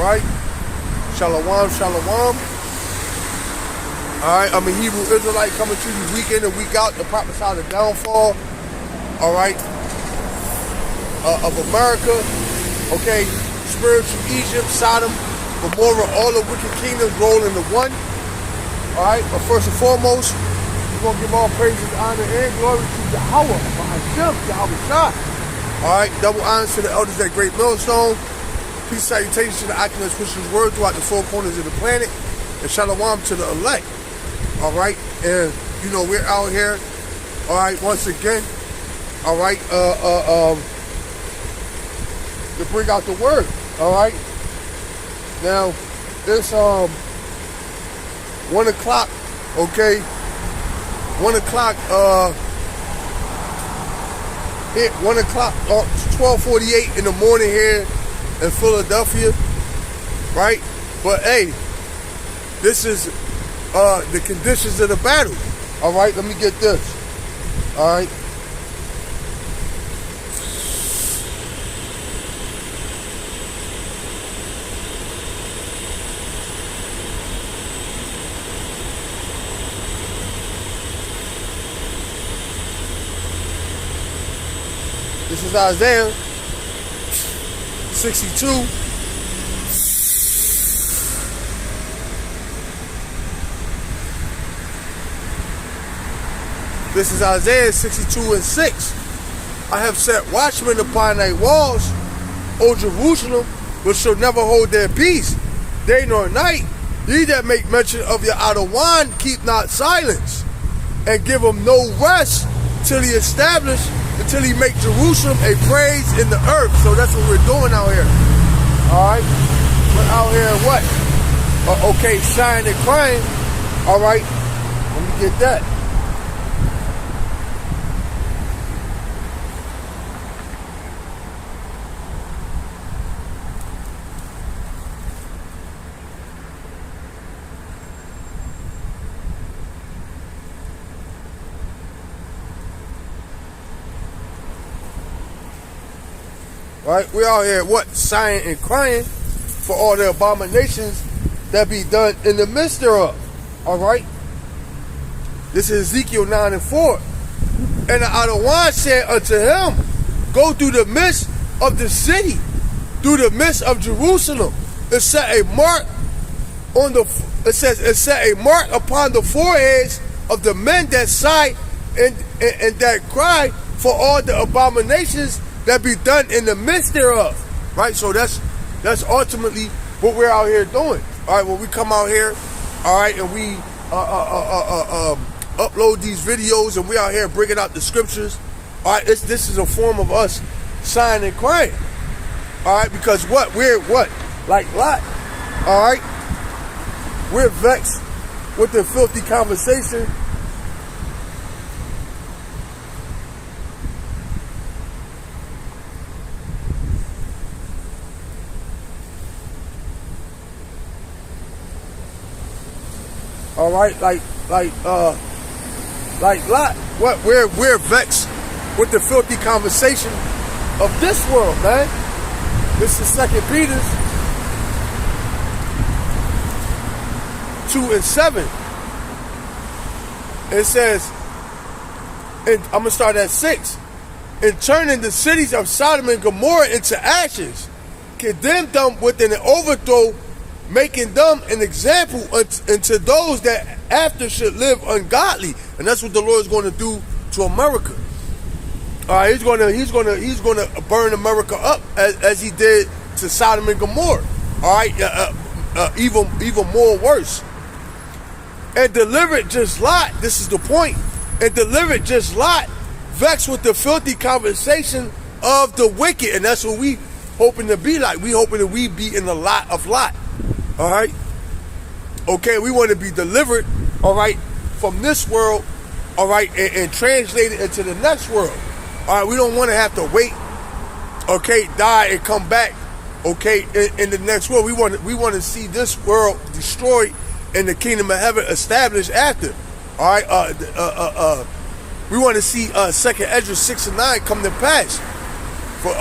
right? Shalom, shalom. All right, I'm a Hebrew Israelite coming to you week in and week out to prophesy the downfall, all right, of America, okay? Spiritual Egypt, Sodom, Gomorrah, all the wicked kingdoms roll into one, all right? But first and foremost, we're going to give all praises, honor, and glory to Yahweh, Hashem, Yahweh Shah. All right, double honors to the elders at Great Millstone. Peace, salutations to the Oculus Christian's word throughout the four corners of the planet. And shalom to the elect. All right, and you know we're out here. All right, once again. All right, to bring out the word. All right. Now it's 1 o'clock. Okay, 1 o'clock. 1 o'clock. 12:48 in the morning here in Philadelphia. Right, but hey, this is the conditions of the battle. All right, let me get this. All right. This is Isaiah 62. This is Isaiah 62 and 6. I have set watchmen upon thy walls, O Jerusalem, which shall never hold their peace, day nor night. Ye that make mention of your Adawan, keep not silence, and give them no rest till he establish, until he make Jerusalem a praise in the earth. So that's what we're doing out here. Alright? We're out here what? Okay, sighing and crying. Alright? Let me get that. Right, we out here what? Sighing and crying for all the abominations that be done in the midst thereof. Alright? This is Ezekiel 9 and 4. And the Adawan said unto him, go through the midst of the city, through the midst of Jerusalem, and set a mark on the, it says, and set a mark upon the foreheads of the men that sigh and that cry for all the abominations that be done in the midst thereof. Right? So that's ultimately what we're out here doing. All right, when we come out here, all right, and we upload these videos and we out here bringing out the scriptures, all right, this is a form of us sighing and crying. All right, because what? We're what? Like Lot. All right? We're vexed with the filthy conversation. All right, like Lot. What? We're vexed with the filthy conversation of this world, man. This is 2 Peter 2 and 7. It says, and I'm gonna start at 6. And turning the cities of Sodom and Gomorrah into ashes, condemned them with an overthrow, making them an example unto those that after should live ungodly. And that's what the Lord is going to do to America. All right, he's going to burn America up as he did to Sodom and Gomorrah. All right, even more worse. And delivered just Lot. This is the point. And delivered just Lot, vexed with the filthy conversation of the wicked. And that's what we hoping to be like. We hoping that we be in the lot of Lot. All right. Okay, we want to be delivered, all right, from this world, all right, and translated into the next world. All right, we don't want to have to wait, okay, die and come back, okay, in the next world. We want to see this world destroyed and the kingdom of heaven established after. All right, we want to see 2nd Ezra 6 and 9 come to pass. For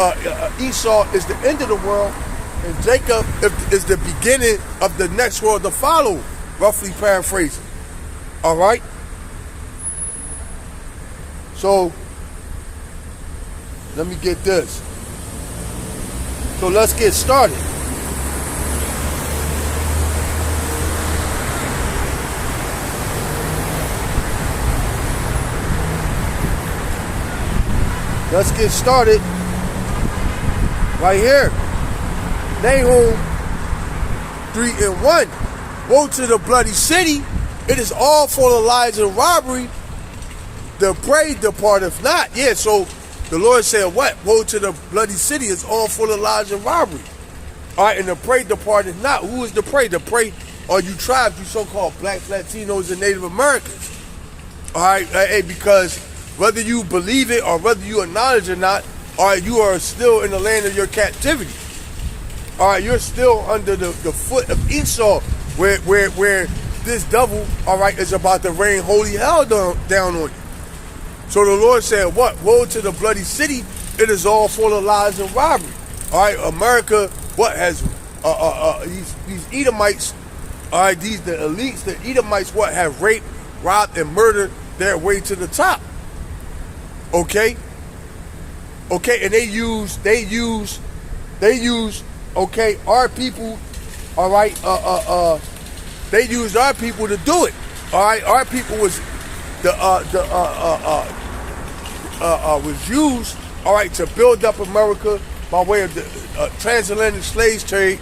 Esau is the end of the world, And Jacob is the beginning of the next world to follow, roughly paraphrasing. All right? So, let me get this. So let's get started. Let's get started right here. Nahum 3:1. Woe to the bloody city, it is all full of lies and robbery. The prey departeth not. Yeah, so the Lord said what? Woe to the bloody city, it's all full of lies and robbery. All right, and the prey departeth not. Who is the prey? The prey are you tribes, you so-called blacks, Latinos, and Native Americans. All right, hey, because whether you believe it or whether you acknowledge it or not, all right, you are still in the land of your captivity. All right, you're still under the foot of Esau, where this devil, all right, is about to rain holy hell down on you. So the Lord said, what? Woe to the bloody city, it is all full of lies and robbery. All right, America, what has these Edomites, all right, the elites, the Edomites, what have raped, robbed, and murdered their way to the top. Okay, and they use, okay, our people, all right, they used our people to do it. All right, our people was was used, all right, to build up America by way of the transatlantic slave trade,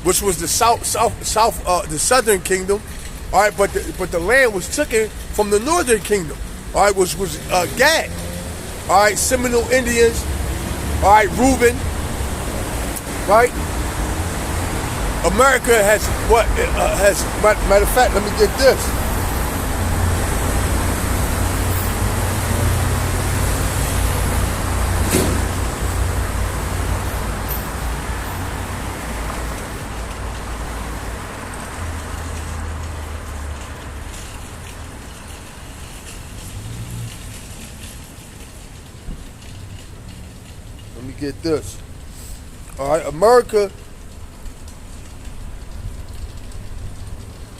which was the the Southern Kingdom, all right, but the land was taken from the Northern Kingdom, all right, which was Gad, all right, Seminole Indians, all right, Reuben, right. America has what has matter of fact. Let me get this. Let me get this. All right, America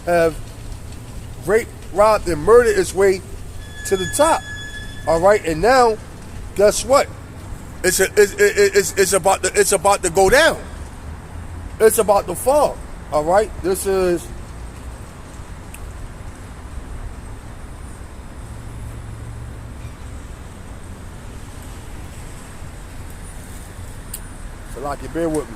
have raped, robbed, and murdered its way to the top. All right, and now, guess what? It's about to go down. It's about to fall. All right, this is so like you bear with me.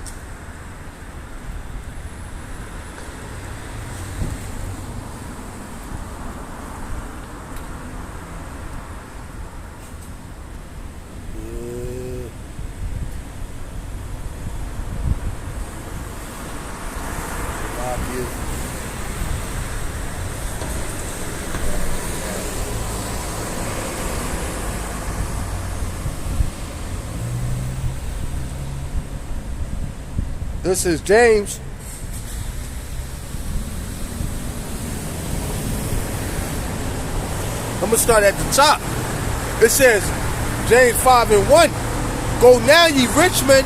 This is James. I'm going to start at the top. It says, James 5:1. Go now, ye rich men,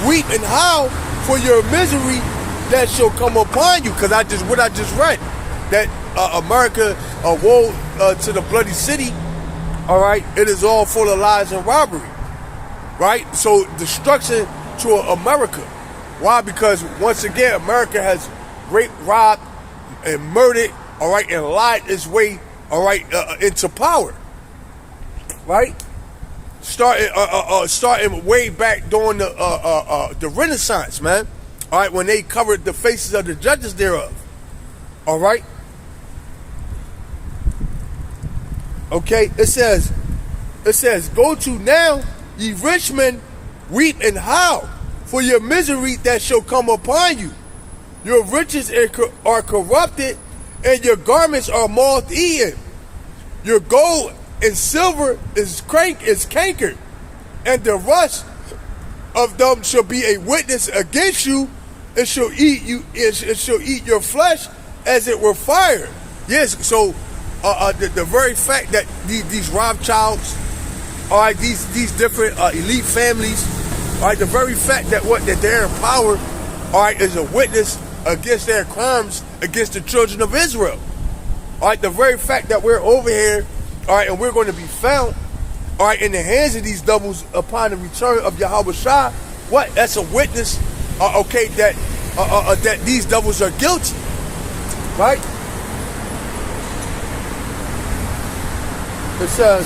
weep and howl for your misery that shall come upon you. Because what I just read, that America, woe to the bloody city, all right, it is all full of lies and robbery, right? So destruction to America. Why? Because once again, America has raped, robbed, and murdered, all right, and lied its way, all right, into power, right? Starting way back during the Renaissance, man. All right, when they covered the faces of the judges thereof. All right. Okay, it says, go to now, ye rich men, weep and howl for your misery that shall come upon you. Your riches are corrupted, and your garments are moth-eaten. Your gold and silver is cankered, and the rust of them shall be a witness against you. It shall eat you. It shall eat your flesh as it were fire. Yes. So the very fact that these Rothschilds, all right, these different elite families, All right, the very fact that that they're in power, all right, is a witness against their crimes against the children of Israel. All right, the very fact that we're over here, all right, and we're going to be found, all right, in the hands of these doubles upon the return of Yahweh Shai, what? That's a witness, okay, that these doubles are guilty, right? It says,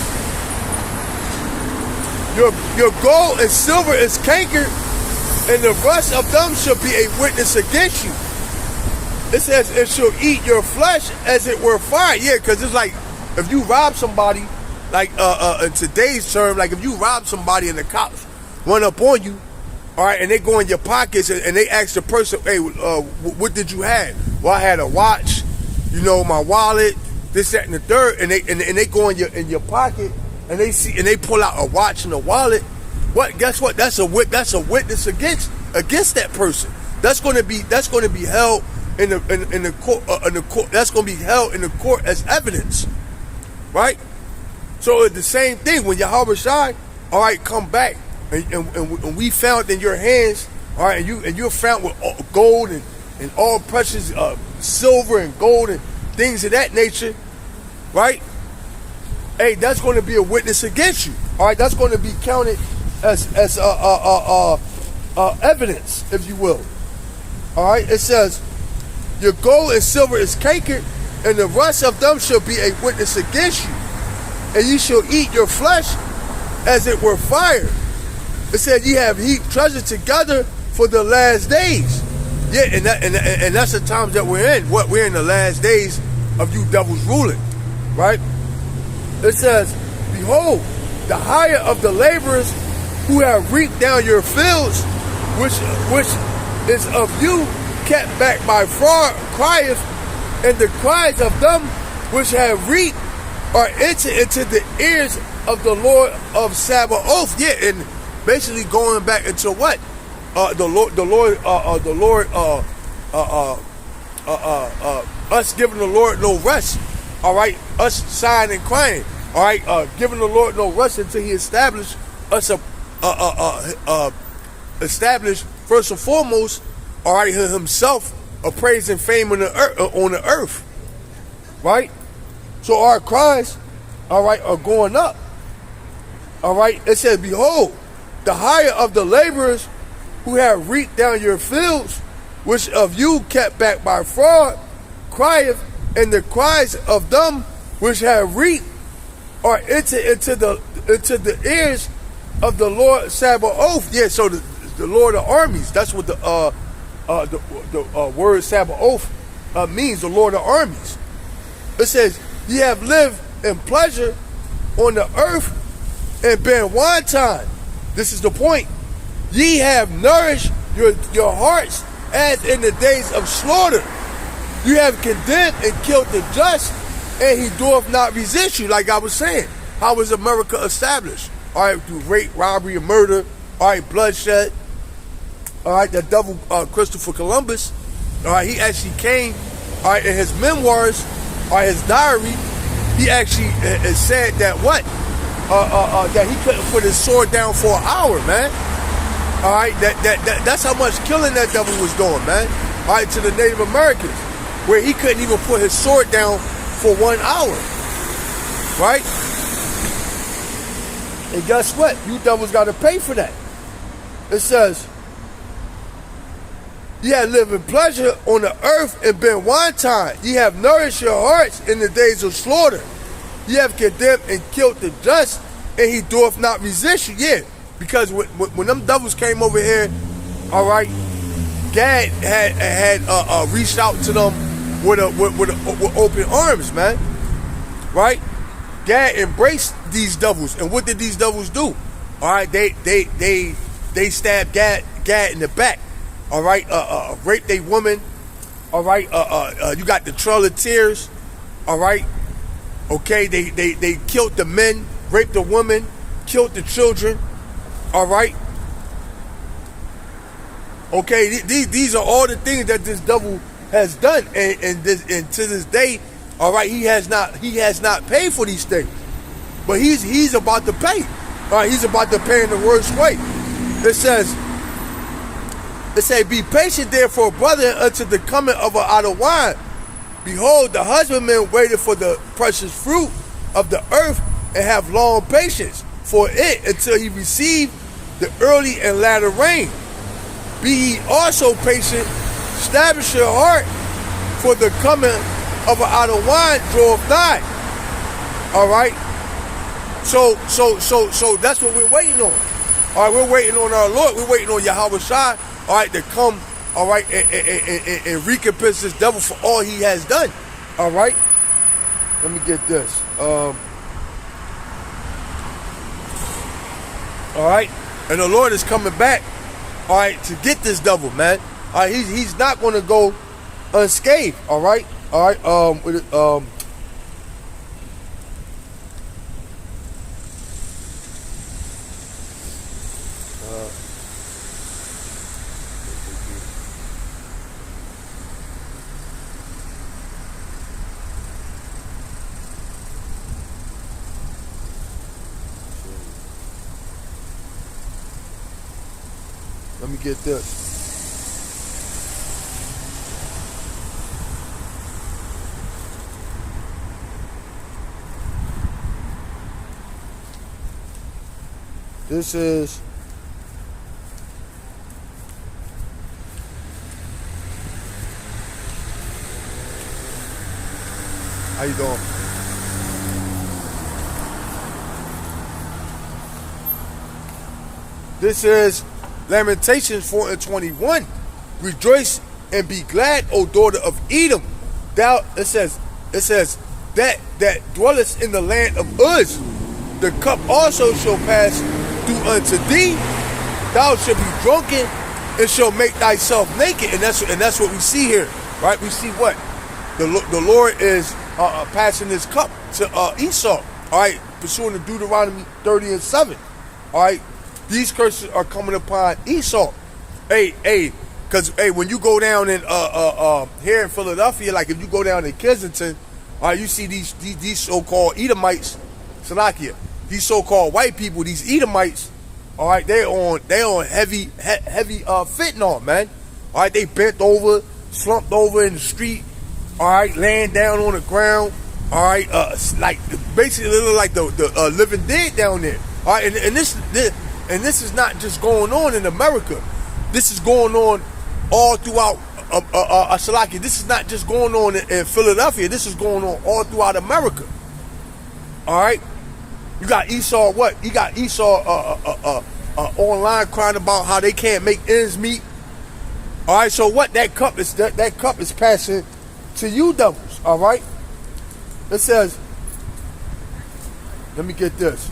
your gold and silver is cankered, and the rust of them shall be a witness against you. It says, it shall eat your flesh as it were fire. Yeah, because it's like, if you rob somebody, like in today's term, like if you rob somebody and the cops run up on you, all right, and they go in your pockets and they ask the person, hey, what did you have? Well, I had a watch, my wallet, this, that, and the third, and they go in your pocket and they pull out a watch and a wallet. What? Guess what? That's a witness against that person. That's going to be held in the court. That's going to be held in the court as evidence, right? So it's the same thing when Yahweh Shai, all right, come back and we found in your hands, all right, and you're found with gold and all precious silver and gold and things of that nature, right? Hey, that's going to be a witness against you. All right, that's going to be counted as evidence, if you will. All right, it says, your gold and silver is cankered, and the rust of them shall be a witness against you, and ye shall eat your flesh as it were fire. It said, ye have heaped treasure together for the last days. Yeah, and that's the times that we're in. What, we're in the last days of you devils ruling, right? It says, behold, the hire of the laborers who have reaped down your fields, which is of you kept back by fraud, crieth, and the cries of them which have reaped are entered into the ears of the Lord of Sabaoth. Yeah, and basically going back into what? Us giving the Lord no rest. All right, us sighing and crying. All right, giving the Lord no rest until He established us established first and foremost, all right, Himself a praise and fame on the earth, right? So our cries, all right, are going up. All right, it says, behold, the hire of the laborers who have reaped down your fields, which of you kept back by fraud, crieth, and the cries of them which have reaped are into the ears of the Lord Sabaoth. Yeah, so the Lord of armies. That's what the word Sabaoth means. The Lord of armies. It says, ye have lived in pleasure on the earth and been wanton. This is the point. Ye have nourished your hearts as in the days of slaughter. You have condemned and killed the just, and he doth not resist you. Like I was saying, how was America established? All right, through rape, robbery, and murder. All right, bloodshed. All right, the devil Christopher Columbus. All right, he actually came. All right, in his memoirs, or his diary, he actually said that what? That he couldn't put his sword down for an hour, man. All right, that's how much killing that devil was doing, man. All right, to the Native Americans, where he couldn't even put his sword down for 1 hour, right? And guess what? You devils got to pay for that. It says, ye have lived in pleasure on the earth and been wanton. Ye have nourished your hearts in the days of slaughter. Ye have condemned and killed the just, and he doth not resist you. Yeah, because when them devils came over here, all right, Gad had reached out to them with open arms, man. Right? Gad embraced these devils, and what did these devils do? All right, they stabbed Gad in the back. All right, raped a woman. All right, you got the Trail of Tears. All right, okay, they killed the men, raped the women, killed the children. All right, okay, these are all the things that this devil has done, and to this day, all right, he has not paid for these things, but he's about to pay. All right, he's about to pay in the worst way. It says, be patient therefore, brother, unto the coming of a out of wine. Behold, the husbandman waited for the precious fruit of the earth and have long patience for it until he receive the early and latter rain. Be ye also patient, establish your heart, for the coming of an out of wine draweth nigh. All right. So that's what we're waiting on. All right, we're waiting on our Lord. We're waiting on Yahweh Shai, all right, to come, all right, and recompense this devil for all he has done. All right. Let me get this. All right. And the Lord is coming back, all right, to get this devil, man. All right, he's not going to go unscathed, all right? All right, let me get this. This is how you doing? This is Lamentations 4:21. Rejoice and be glad, O daughter of Edom. Thou, it says that dwellest in the land of Uz. The cup also shall pass through unto thee. Thou shalt be drunken and shall make thyself naked. And that's what we see here, right? We see what the Lord is passing this cup to Esau. All right, pursuant to Deuteronomy 30:7. All right. These curses are coming upon Esau. Because when you go down in here in Philadelphia, like if you go down in Kensington, you see these so-called Edomites, Salakia, these so-called white people, these Edomites, all right, they on heavy fentanyl, man. All right, they bent over, slumped over in the street, all right, laying down on the ground, all right, like basically look like the living dead down there. All right, and this is not just going on in America. This is going on all throughout Salakia. This is not just going on in Philadelphia. This is going on all throughout America. All right? You got Esau, what? You got Esau online crying about how they can't make ends meet. All right, so what? That cup is passing to you devils. All right? It says, let me get this.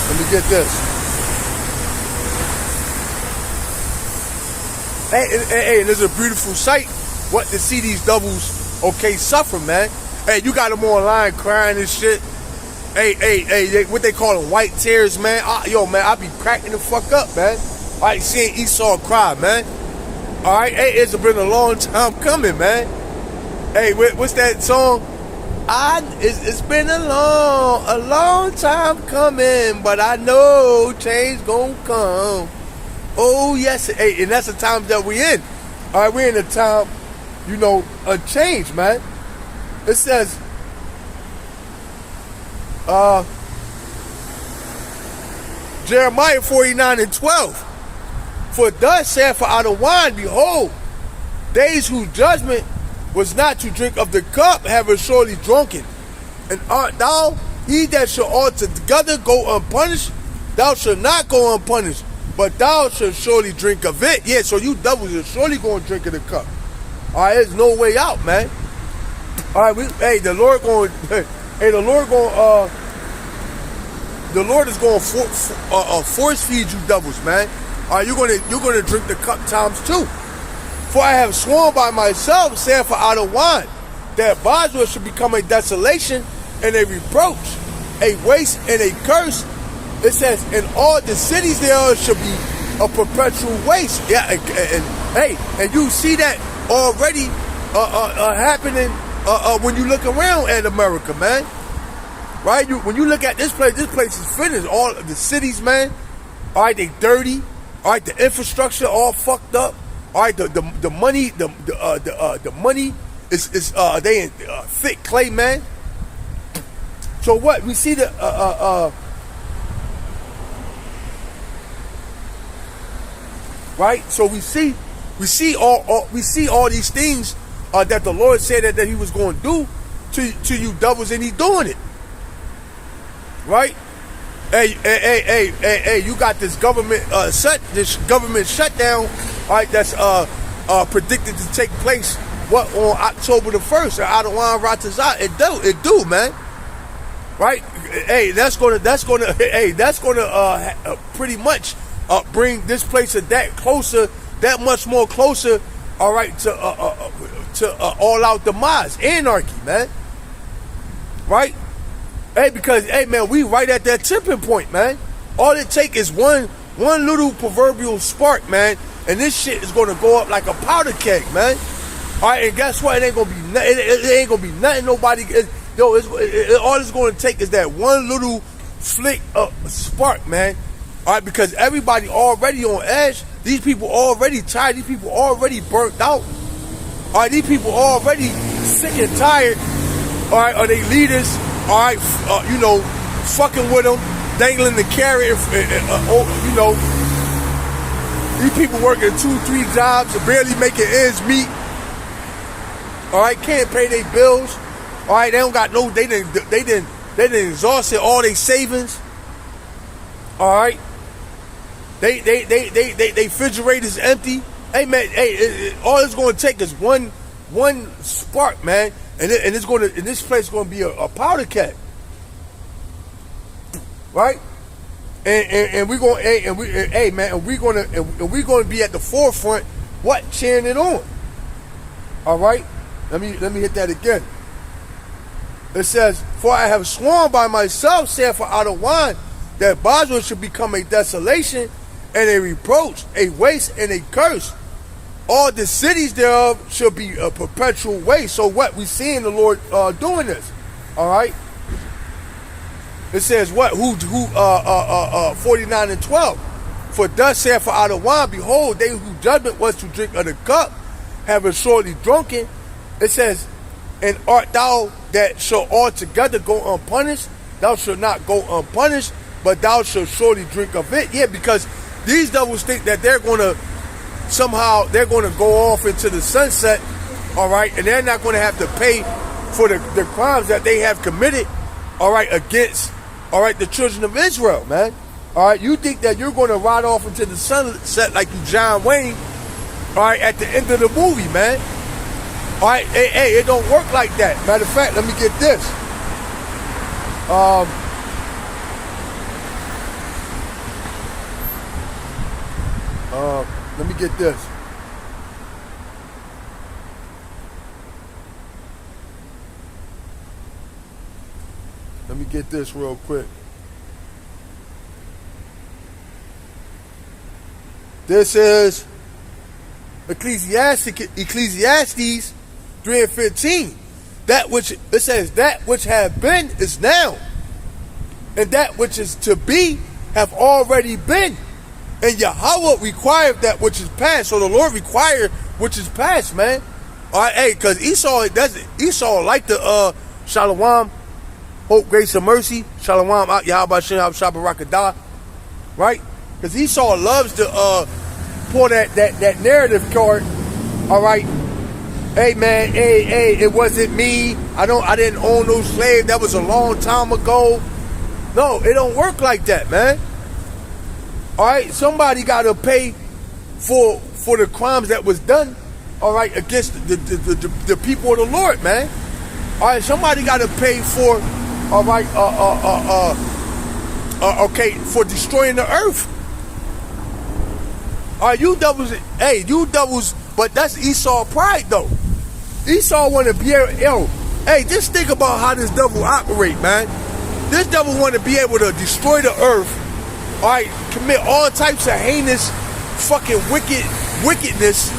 Let me get this. Hey, and there's a beautiful sight. What to see these doubles, okay, suffer, man. Hey, you got them online crying and shit. Hey, what they call them, white tears, man. Yo, man, I be cracking the fuck up, man. All right, seeing Esau cry, man. All right, hey, it's been a long time coming, man. Hey, what's that song? It's been a long time coming, but I know change gonna come. Oh yes, hey, and that's the time that we in. All right, we're in a time, a change, man. It says, Jeremiah 49:12. For thus saith out of wine, behold, days whose judgment was not to drink of the cup, have surely drunken. And art thou he that shall altogether go unpunished? Thou shalt not go unpunished, but thou shalt surely drink of it. Yeah, so you devils are surely going to drink of the cup. All right, there's no way out, man. All right, hey, the Lord going, hey, the Lord going, the Lord is going to force feed you devils, man. All right, you're gonna drink the cup times two. For I have sworn by myself, saying for out of wine, that Bosra should become a desolation and a reproach, a waste and a curse. It says, and all the cities thereof should be a perpetual waste. Yeah, and you see that already happening when you look around at America, man. Right? When you look at this place is finished. All the cities, man. All right, they dirty. All right, the infrastructure all fucked up. All right, the money, the money is they in thick clay, man. So what we see right? So we see all these things that the Lord said that he was going to do to you devils, and he doing it. Right? Hey, you got this government shutdown, all right, that's predicted to take place on October the 1st at Adawan Ratazat. It do, man. Right? Hey, that's gonna pretty much bring this place that much more closer, all right, to all out demise, anarchy, man. Right? Hey, because, hey, man, we right at that tipping point, man. All it take is one little proverbial spark, man, and this shit is going to go up like a powder keg, man. All right, and guess what? It ain't going to be it ain't going to be nothing. Nobody, all it's going to take is that one little flick of spark, man. All right, because everybody already on edge. These people already tired. These people already burnt out. All right, these people already sick and tired. All right, are they leaders? All right, fucking with them, dangling the carrot. These people working 2-3 jobs, barely making ends meet. All right, can't pay their bills. All right, they don't got no. They didn't exhausted all their savings. All right, they refrigerator is empty. Hey man, all it's going to take is one spark, man. And this place is going to be a powder keg, right? And we're going, we're going to be at the forefront, cheering it on. All right, let me hit that again. It says, "For I have sworn by myself, said for out of wine, that Bosra should become a desolation and a reproach, a waste and a curse. All the cities thereof shall be a perpetual waste." So what? We seeing the Lord doing this. All right. It says what? 49 and 12. For thus saith for out of wine, behold, they whose judgment was to drink of the cup, having surely drunken. It says, and art thou that shall altogether go unpunished? Thou shalt not go unpunished, but thou shalt surely drink of it. Yeah, because these devils think that they're going to go off into the sunset, all right, and they're not going to have to pay for the crimes that they have committed, all right, against, all right, the children of Israel, man. All right, you think that you're going to ride off into the sunset like you John Wayne, all right, at the end of the movie, man. All right, hey, it don't work like that. Matter of fact, let me get this. Let me get this. Let me get this real quick. This is Ecclesiastes 3:15. That which, it says, that which have been is now, and that which is to be have already been. And Yahweh required that which is past. So the Lord required which is past, man. All right, hey, because Esau like the Shalom, hope, grace, and mercy. Shalom, Yahweh Shem, Shabbarakadah. Right? Because Esau loves to pull that narrative card. All right. Hey man, hey, it wasn't me. I didn't own no slave. That was a long time ago. No, it don't work like that, man. All right, somebody got to pay for the crimes that was done, all right, against the people of the Lord, man. All right, somebody got to pay for, all right, okay, for destroying the earth. All right, you devils, but that's Esau pride though. Esau want to be able, just think about how this devil operate, man. This devil want to be able to destroy the earth, all right, commit all types of heinous, fucking wickedness,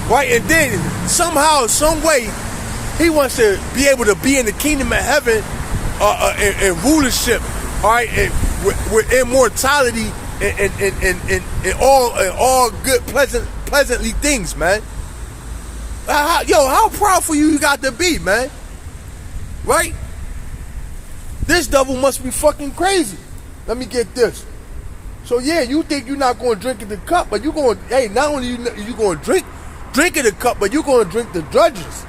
right, and then somehow, some way, he wants to be able to be in the kingdom of heaven, and rulership, all right, and with immortality and all good, pleasantly things, man. How proudful you got to be, man? Right? This devil must be fucking crazy. Let me get this. So yeah, you think you're not going to drink in the cup, but you're going. Not only you going to drink in the cup, but you're going to drink the drudges.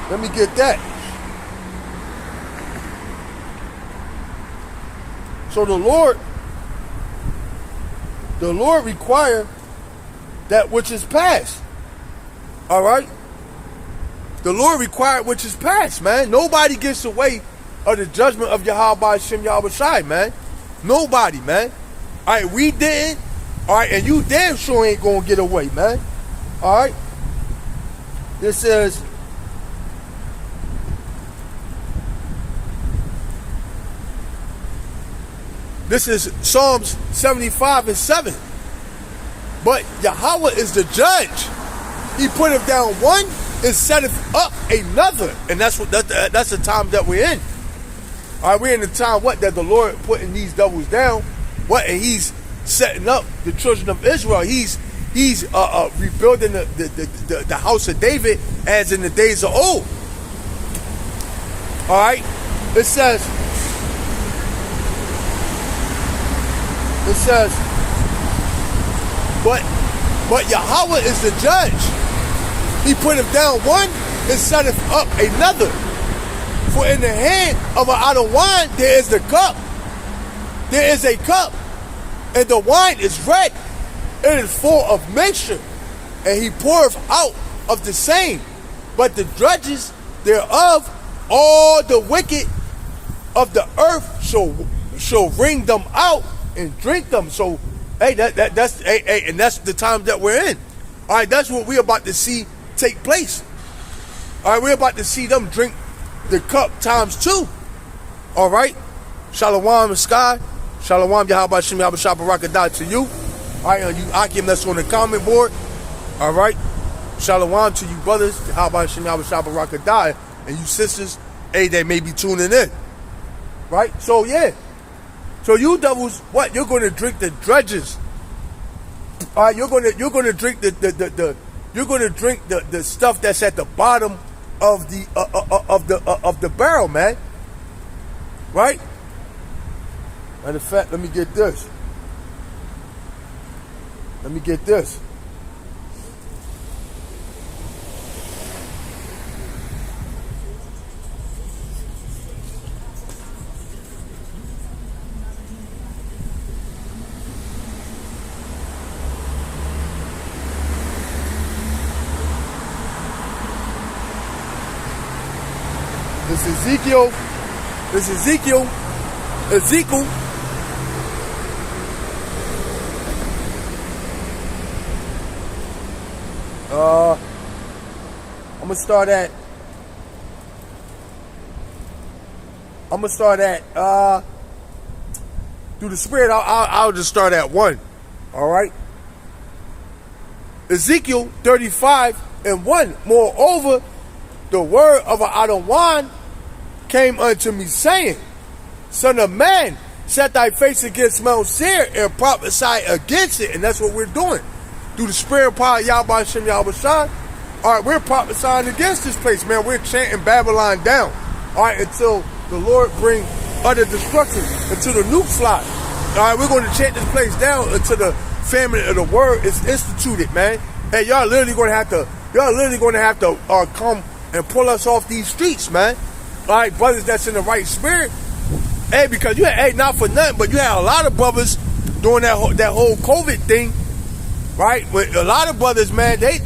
Let me get that. So the Lord require that which is past. All right? The Lord required which is past, man. Nobody gets away of the judgment of Yahweh Shem Yahweh Shai, man. Nobody, man. All right, we didn't. All right, and you damn sure ain't going to get away, man. All right? This says, this is Psalms 75:7. But Yahweh is the judge. He putteth down one and setteth up another. And that's the time that we're in. All right, we're in the time that the Lord putting these devils down. And he's setting up the children of Israel. He's rebuilding the house of David as in the days of old. All right, it says, but Yahweh is the judge. He putteth down one and setteth up another. For in the hand of an out of wine there is the cup. There is a cup, and the wine is red. It is full of mixture, and he poureth out of the same. But the drudges thereof, all the wicked of the earth shall wring them out and drink them. So, that's the time that we're in. All right, that's what we're about to see take place. All right, we're about to see them drink the cup times 2. All right, Shalom Sky, Shalom Yahweh Shem Yahweh Shah Barakadah to you. All right, you Akim that's on the comment board. All right, Shalom to you brothers, Yahweh Shem Yahweh Shah Barakadah, and you sisters, they may be tuning in. Right, so yeah. So you devils, what? You're going to drink the drudges. All right, you're going to drink you're going to drink the stuff that's at the bottom of the barrel, man. Right? Matter of fact, let me get this. This is Ezekiel. Ezekiel. I'm gonna start at through the Spirit. I'll just start at 1. All right. Ezekiel 35:1. Moreover, the word of an Adonai came unto me, saying, Son of man, set thy face against Mount Seir and prophesy against it. And that's what we're doing. Through the Spirit power, Yahweh Shem Yahweh Shah. All right, we're prophesying against this place, man. We're chanting Babylon down. All right, until the Lord bring utter destruction, until the nukes fly. All right, we're going to chant this place down until the famine of the word is instituted, man. Hey, y'all literally going to have to come and pull us off these streets, man. All right, brothers that's in the right spirit. Hey, because not for nothing, but you had a lot of brothers doing that whole COVID thing, right? With a lot of brothers, man, they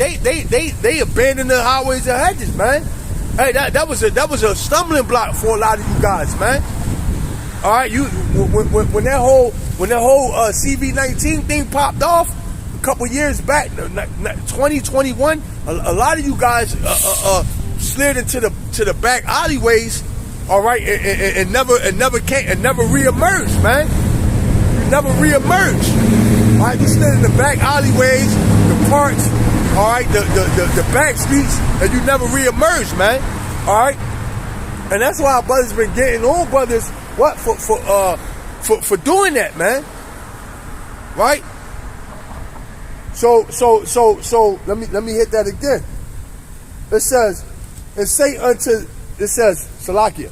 abandoned the highways and hedges, man. Hey, that was a stumbling block for a lot of you guys, man. All right, when that whole CV-19 thing popped off a couple years back, 2021, a lot of you guys slid into the back alleyways, all right, and never reemerged, man. You never reemerged. All right, you slid in the back alleyways, the parks, all right, the back streets, and you never reemerged, man. All right, and that's why our brothers been getting on brothers. What for doing that, man? Right? So let me hit that again. It says, Salakia.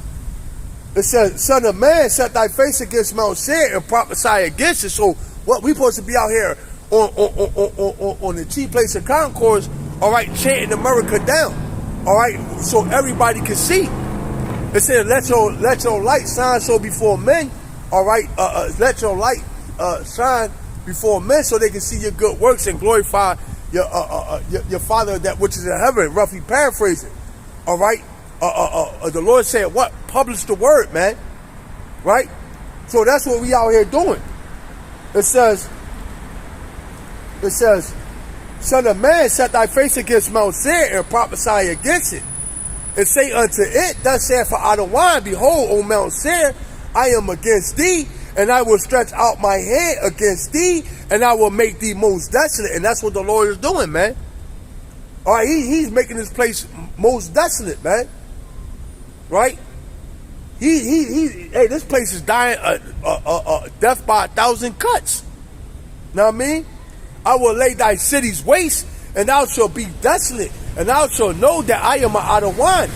It says, Son of man, set thy face against Mount Seir and prophesy against it. So what we supposed to be out here on the chief place of concourse, all right, chanting America down, all right, so everybody can see. It said, let your light shine so before men, all right, let your light shine before men so they can see your good works and glorify your Father that which is in heaven, roughly paraphrasing, all right. The Lord said, what? Publish the word, man, right? So that's what we out here doing. It says, Son of man, set thy face against Mount Seir and prophesy against it. And say unto it, thus saith Adonai, behold, O Mount Seir, I am against thee, and I will stretch out my hand against thee, and I will make thee most desolate. And that's what the Lord is doing, man. All right, he's making this place most desolate, man. Right? Hey, this place is dying death by 1,000 cuts. Know what I mean? I will lay thy cities waste, and thou shalt be desolate. And thou shalt know that I am Adonai.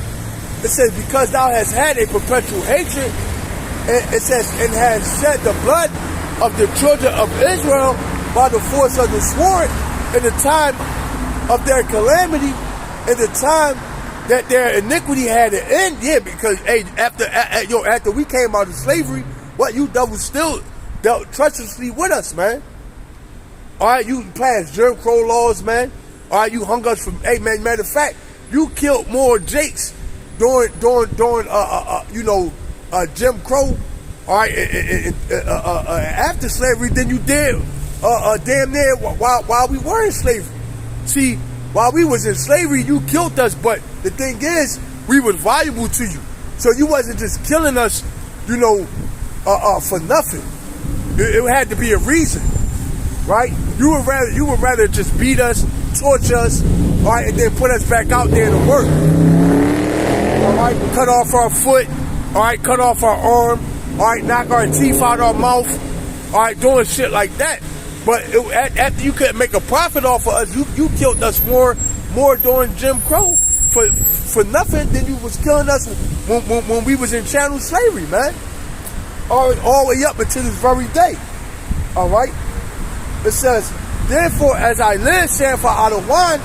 It says, because thou hast had a perpetual hatred, and it says, and has shed the blood of the children of Israel by the force of the sword in the time of their calamity, in the time that their iniquity had an end. Yeah, because hey, after we came out of slavery, what, you devils still dealt treacherously with us, man. All right, you passed Jim Crow laws, man. All right, you hung us from, hey, man, matter of fact, you killed more Jakes during Jim Crow, all right, after slavery than you did damn near while we were in slavery. See, while we was in slavery, you killed us, but the thing is, we was valuable to you. So you wasn't just killing us, for nothing. It had to be a reason, right? You would rather just beat us, torture us, all right, and then put us back out there to work. All right, cut off our foot, all right, cut off our arm, all right, knock our teeth out our mouth, all right, doing shit like that. But after you couldn't make a profit off of us, you killed us more during Jim Crow for nothing than you was killing us when we was in chattel slavery, man. All the way up until this very day. All right. It says, therefore, as I live, saith Adonai,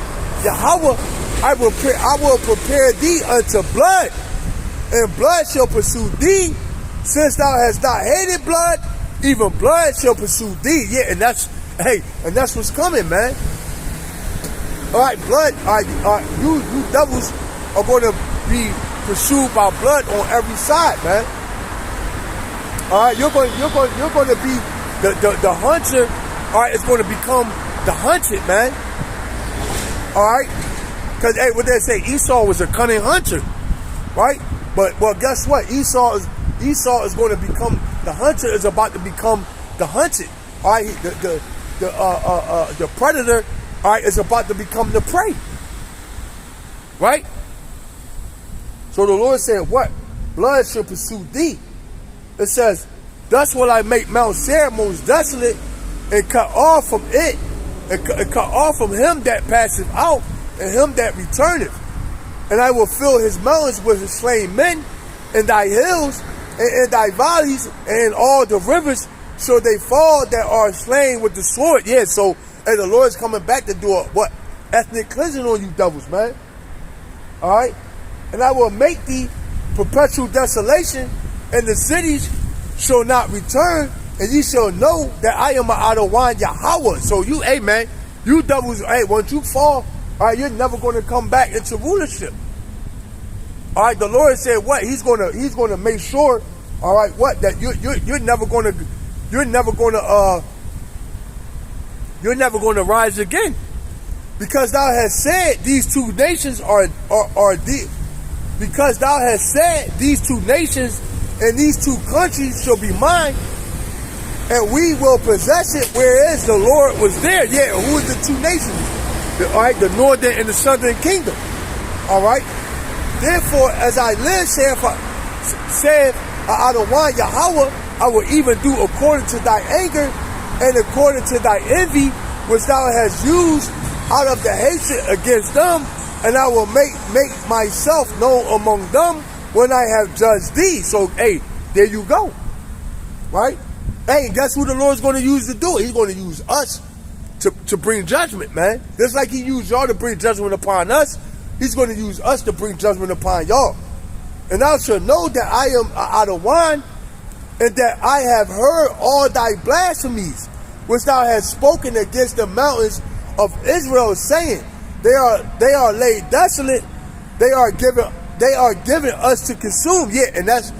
Yahweh, I will prepare thee unto blood, and blood shall pursue thee, since thou hast not hated blood. Even blood shall pursue thee. Yeah, and that's what's coming, man. All right, blood. All right, you devils are going to be pursued by blood on every side, man. All right, you're going to be the hunter. All right, it's going to become the hunted, man. All right, because hey, what they say, Esau was a cunning hunter, right? But well, guess what? Esau is going to become. The hunter is about to become the hunted. All right, the predator, all right, is about to become the prey. Right? So the Lord said, what? Blood shall pursue thee. It says, thus will I make Mount Seir most desolate, and cut off from it, and cut off from him that passeth out, and him that returneth. And I will fill his mountains with his slain men, and thy hills, and in thy valleys, and all the rivers, so they fall that are slain with the sword. Yeah, so and the Lord's coming back to do a what? Ethnic cleansing on you devils, man. All right? And I will make thee perpetual desolation, and the cities shall not return, and ye shall know that I am Adonai Yahweh. So you, hey man, you devils, hey, once you fall, all right, you're never going to come back into rulership. All right, the Lord said what? He's gonna make sure, all right, what, that you're never gonna rise again. Because thou hast said these two nations because thou hast said these two nations and these two countries shall be mine, and we will possess it, whereas the Lord was there. Yeah, who is the two nations? All right, the northern and the southern kingdom. All right. Therefore, as I live, saith Adonai Yahweh, I will even do according to thy anger and according to thy envy, which thou hast used out of the hatred against them, and I will make myself known among them when I have judged thee. So, hey, there you go. Right? Hey, guess who the Lord's going to use to do it? He's going to use us to bring judgment, man. Just like he used y'all to bring judgment upon us, he's going to use us to bring judgment upon y'all. And thou shalt know that I am Adonai, and that I have heard all thy blasphemies, which thou hast spoken against the mountains of Israel, saying, they are laid desolate, they are given us to consume. Yeah, and that's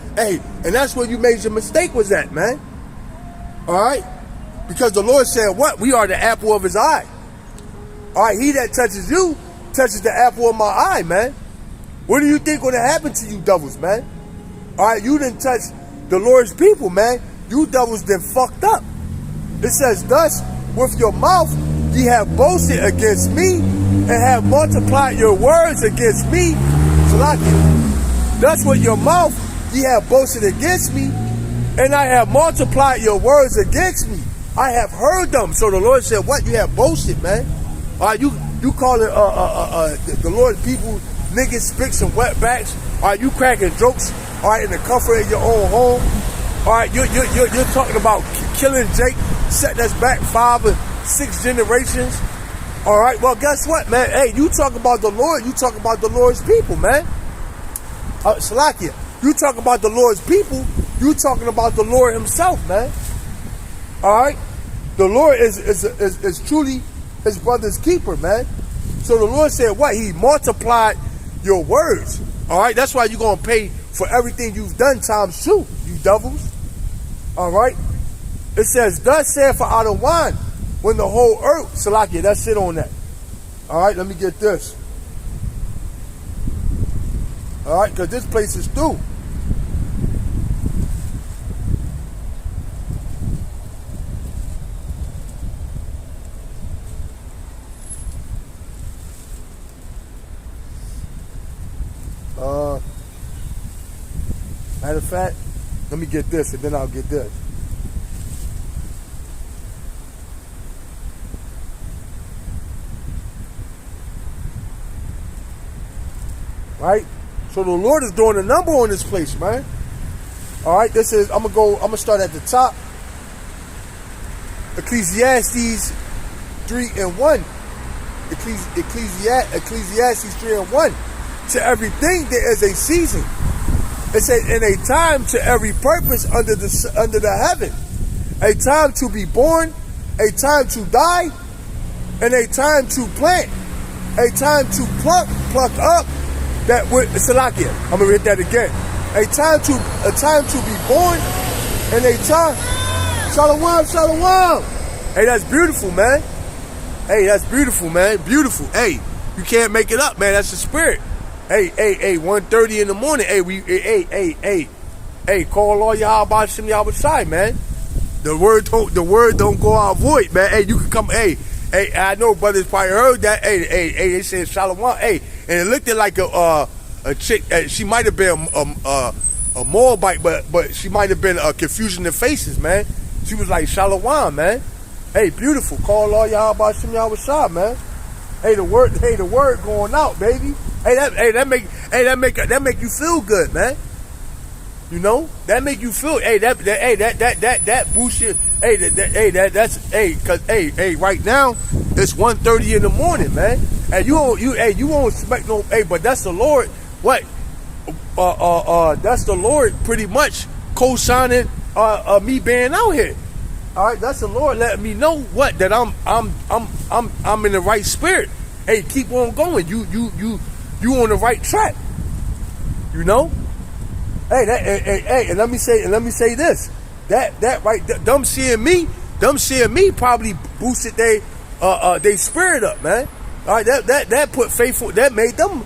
where you made your mistake was at, man. All right? Because the Lord said what? We are the apple of his eye. All right, he that touches you touches the apple of my eye, man. What do you think going to happen to you devils, man? All right, you didn't touch the Lord's people, man. You devils then fucked up. It says, thus with your mouth ye have boasted against me, and have multiplied your words against me. Thus with your mouth ye have boasted against me, and I have multiplied your words against me. I have heard them. So the Lord said, what? You have boasted, man. All right, you calling the Lord's people niggas, spicks, and wetbacks. All right, you cracking jokes. All right, in the comfort of your own home. All right, you're talking about killing Jake, setting us back 5 or 6 generations. All right, well, guess what, man? Hey, you talk about the Lord, you talk about the Lord's people, man. Salakia, you talk about the Lord's people, you talking about the Lord himself, man. All right, the Lord is truly his brother's keeper, man. So the Lord said what? He multiplied your words. All right, that's why you're going to pay for everything you've done times 2, you devils. All right, it says, thus saith for Adonai, when the whole earth, Salakia, that's it on that. All right, let me get this. All right, because this place is through. Matter of fact, let me get this and then I'll get this. Right? So the Lord is doing a number on this place, man. All right, this is, I'm gonna start at the top. Ecclesiastes 3:1. Ecclesiastes 3:1. To everything there is a season. It says, in a time to every purpose under the heaven. A time to be born, a time to die, and a time to plant, a time to pluck up that with Salakia. I'm gonna read that again. A time to be born, and a time. Shalom. Hey, that's beautiful, man. Hey, that's beautiful, man. Beautiful. Hey, you can't make it up, man. That's the spirit. Hey, 1:30 in the morning. Hey, call all y'all about Shem Yahushai, man. The word don't go out void, man. Hey, you can come. Hey, I know brothers probably heard that. Hey, they said Shalom. Hey, and it looked like a chick. She might have been a Moabite, but she might have been a confusion of faces, man. She was like Shalom, man. Hey, beautiful. Call all y'all about Shem Yahushai, man. Hey, the word going out, baby. That make you feel good, man. You know, that make you feel. That bullshit. Cause right now it's 1:30 in the morning, man. And you won't expect no. But that's the Lord. What? That's the Lord pretty much co-signing me being out here. All right, that's the Lord letting me know what that I'm in the right spirit. Hey, keep on going. You on the right track. You know? Hey, and let me say this. That right, them seeing me probably boosted they spirit up, man. All right, that put faithful, that made them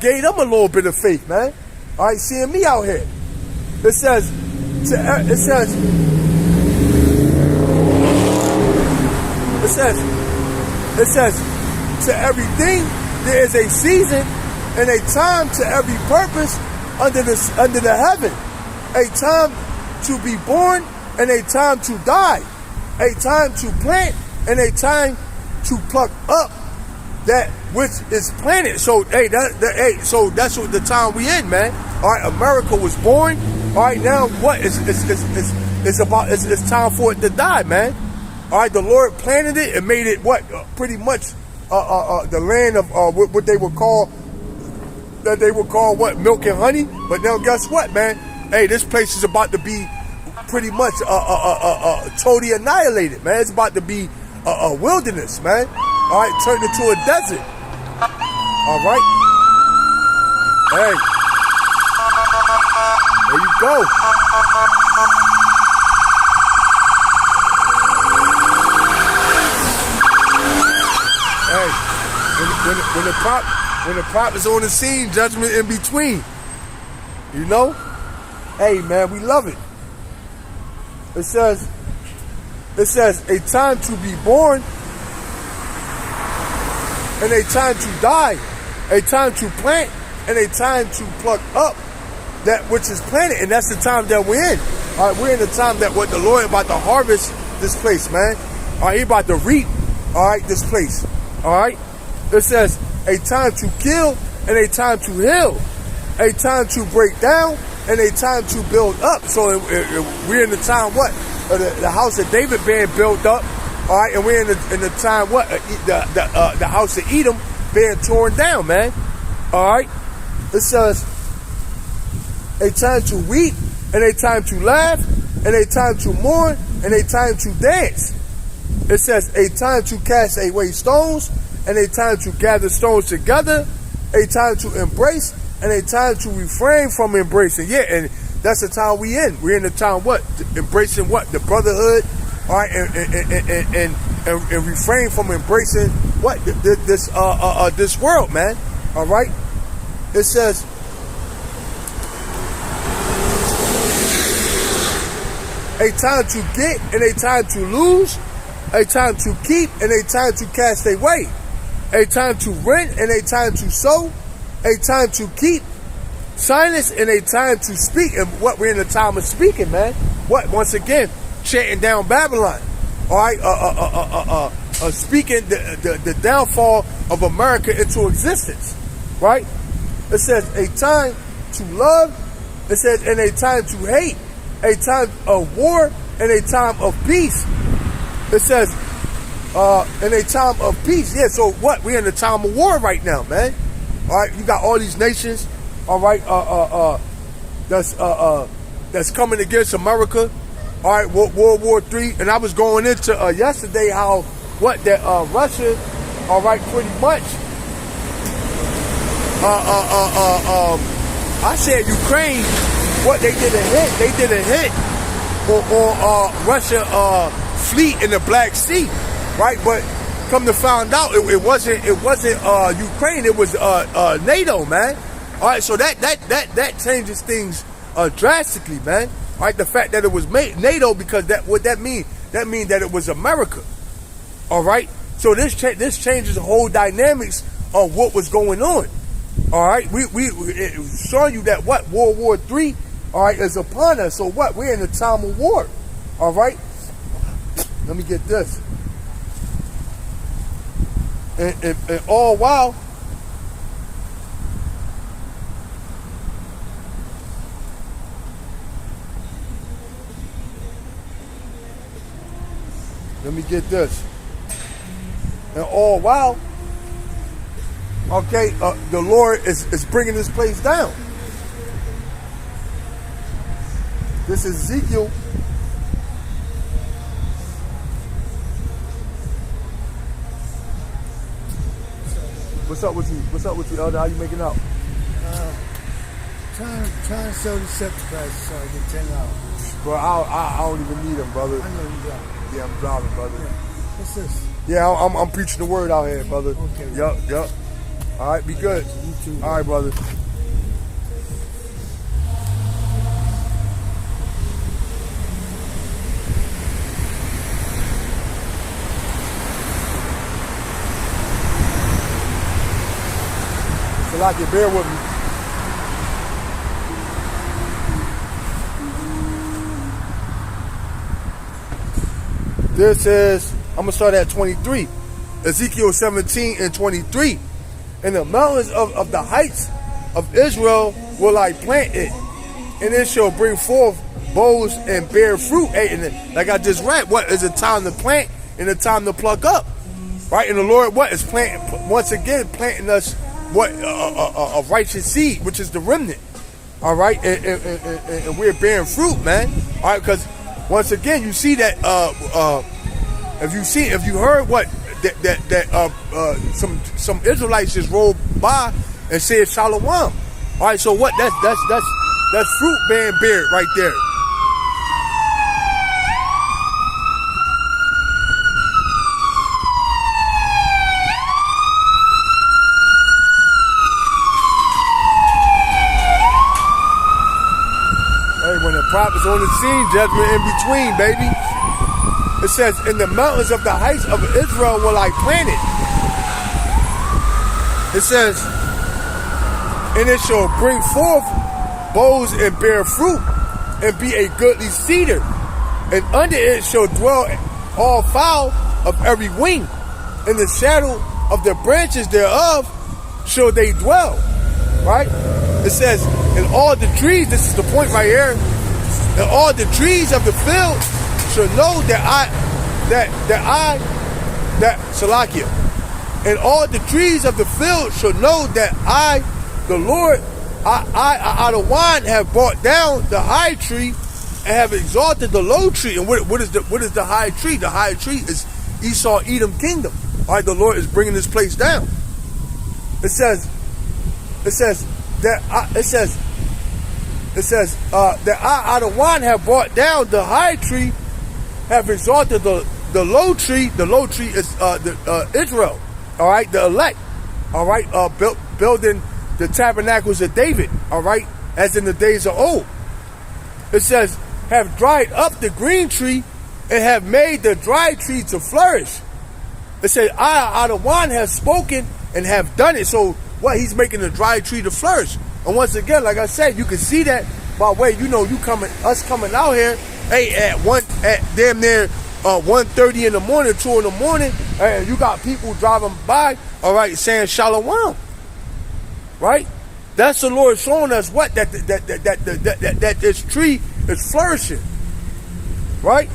gave them a little bit of faith, man. All right, seeing me out here. It says to everything there is a season and a time to every purpose under the heaven. A time to be born and a time to die. A time to plant and a time to pluck up that which is planted. So so that's what the time we in, man. All right, America was born. All right, now what? It's time for it to die, man. All right, the Lord planted it and made it what? Pretty much the land of what they would call what? Milk and honey. But now guess what, man? Hey, this place is about to be pretty much totally annihilated, man. It's about to be a wilderness, man. All right, turned into a desert. All right. Hey, there you go. Hey, when the prop is on the scene, judgment in between. You know? Hey, man, we love it. It says a time to be born and a time to die, a time to plant and a time to pluck up that which is planted, and that's the time that we're in. All right, we're in the time that what the Lord about to harvest this place, man. All right, he about to reap, all right, this place. All right, it says a time to kill and a time to heal, a time to break down and a time to build up. So we're in the time what? The house of David being built up. All right, and we're in the time what? The house of Edom being torn down, man. All right, it says a time to weep and a time to laugh and a time to mourn and a time to dance. It says a time to cast away stones and a time to gather stones together, a time to embrace and a time to refrain from embracing. Yeah, and that's the time we in. We're in the time what? Embracing what? The brotherhood, all right, and refrain from embracing what? This world, man. All right. It says a time to get and a time to lose, a time to keep and a time to cast away, a time to rent and a time to sow, a time to keep silence and a time to speak. And what? We're in the time of speaking, man. What? Once again, shutting down Babylon. All right, speaking the downfall of America into existence. Right? It says a time to love. It says and a time to hate, a time of war and a time of peace. It says in a time of peace. Yeah, so what? We're in a time of war right now, man. All right, you got all these nations, all right, that's coming against America. All right, World War III. And I was going into yesterday how Russia, all right, pretty much. I said Ukraine. What they did a hit? They did a hit on Russia fleet in the Black Sea, right? But come to find out, it wasn't Ukraine. It was NATO, man. All right, so that changes things drastically, man. All right, the fact that it was NATO, because what that mean? That means that it was America. All right, so this changes the whole dynamics of what was going on. All right, we showing you that what World War III, all right, is upon us. So what? We're in a time of war. All right, let me get this. And all while, let me get this. And all while, okay, the Lord is bringing this place down. This is Ezekiel. What's up with you? What's up with you, Elder? How you making out? Trying to sell the septic prices so I get $10. Bro, I don't even need them, brother. I know you driving. Yeah, I'm driving, brother. Yeah. What's this? Yeah, I'm preaching the word out here, brother. Okay. Yup. All right, be good. You too. All right, brother. So like you bear with me. This is, I'm going to start at 23. Ezekiel 17 and 23. And the mountains of the heights of Israel will I plant it, and it shall bring forth boughs and bear fruit. Hey, and like I just read, what is a time to plant and a time to pluck up, right? And the Lord, what is planting? Once again, planting us what a righteous seed, which is the remnant. All right, and we're bearing fruit, man. All right, because once again, you see that if you heard what some Israelites just rolled by and said Shalom. All right, so what? That's fruit being bared right there. Hey, when the prophet's on the scene, judgment in between, baby. It says, in the mountains of the heights of Israel will I plant it. It says, and it shall bring forth boughs and bear fruit, and be a goodly cedar. And under it shall dwell all fowl of every wing. In the shadow of the branches thereof shall they dwell. Right? It says, and all the trees, this is the point right here, and all the trees of the field shall know Salakia. And all the trees of the field shall know that I, the Lord, I the wine have brought down the high tree and have exalted the low tree. And what is the high tree? The high tree is Esau Edom kingdom. All right, the Lord is bringing this place down. It says that I the wine have brought down the high tree, have exalted the low tree. The low tree is Israel. All right, the elect. All right, building the tabernacles of David. All right, as in the days of old. It says, have dried up the green tree and have made the dry tree to flourish. It says, I the one have spoken and have done it. So what? He's making the dry tree to flourish. And once again, like I said, you can see that by way, us coming out here, hey, at damn near 1:30 in the morning, 2 in the morning, and you got people driving by, all right, saying Shalom. Right? That's the Lord showing us what? That this tree is flourishing. Right?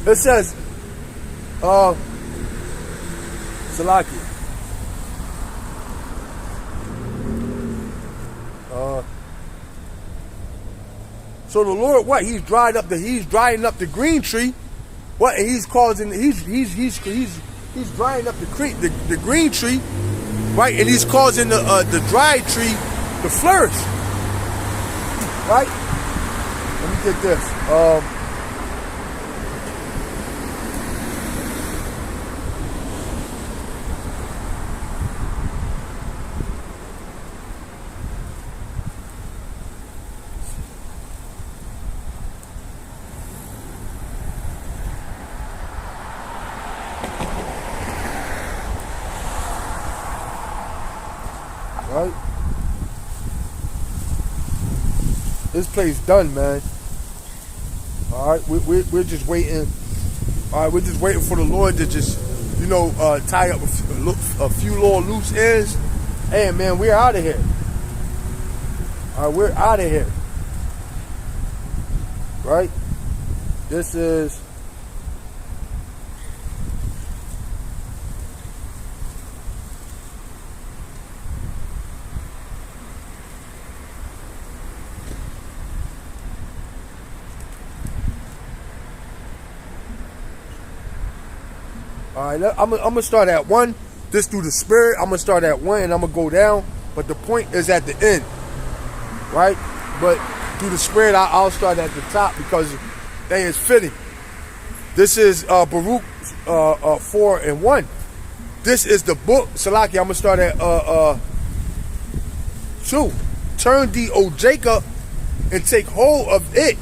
It says, Salaki. So the Lord, what? He's drying up the green tree. What? And he's drying up the green tree, right? And he's causing the dry tree to flourish. Right? Let me get this. Right? This place done, man. All right, we're just waiting. All right, we're just waiting for the Lord to just, tie up a few little loose ends. Hey, man, we're out of here. All right, we're out of here. Right? This is. All right, I'm gonna start at 1. Just through the spirit, I'm gonna start at 1 and I'm gonna go down. But the point is at the end, right? but through the spread, I'll start at the top because they is fitting. This is Baruch 4:1. This is the book. Salaki, I'm gonna start at 2. Turn thee, O Jacob, and take hold of it.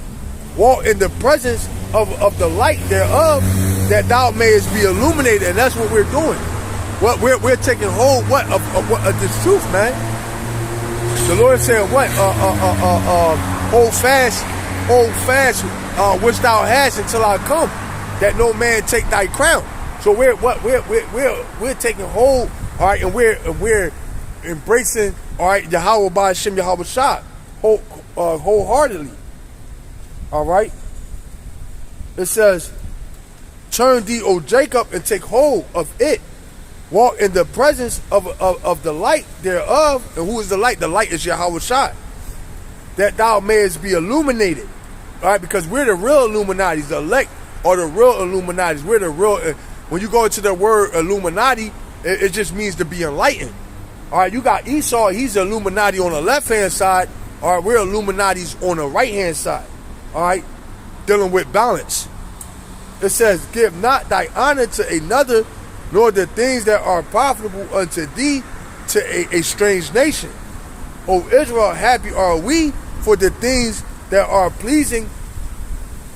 Walk in the presence of the light thereof, that thou mayest be illuminated. And that's what we're doing. What we're taking hold of this truth, man. The Lord said, "What? Hold fast, which thou hast, until I come, that no man take thy crown." So we're taking hold, all right, and we're embracing, all right, Yahweh by Hashem Yahweh Shah, wholeheartedly. All right. It says, "Turn thee, O Jacob, and take hold of it. Walk in the presence of the light thereof." And who is the light? The light is Yahweh Shai. "That thou mayest be illuminated." All right, because we're the real Illuminatis. The elect are the real Illuminatis. We're the real. When you go into the word Illuminati, it just means to be enlightened. All right, you got Esau. He's an Illuminati on the left-hand side. All right, we're Illuminatis on the right-hand side. All right, dealing with balance. It says, "Give not thy honor to another, nor the things that are profitable unto thee to a strange nation. O Israel, happy are we, for the things that are pleasing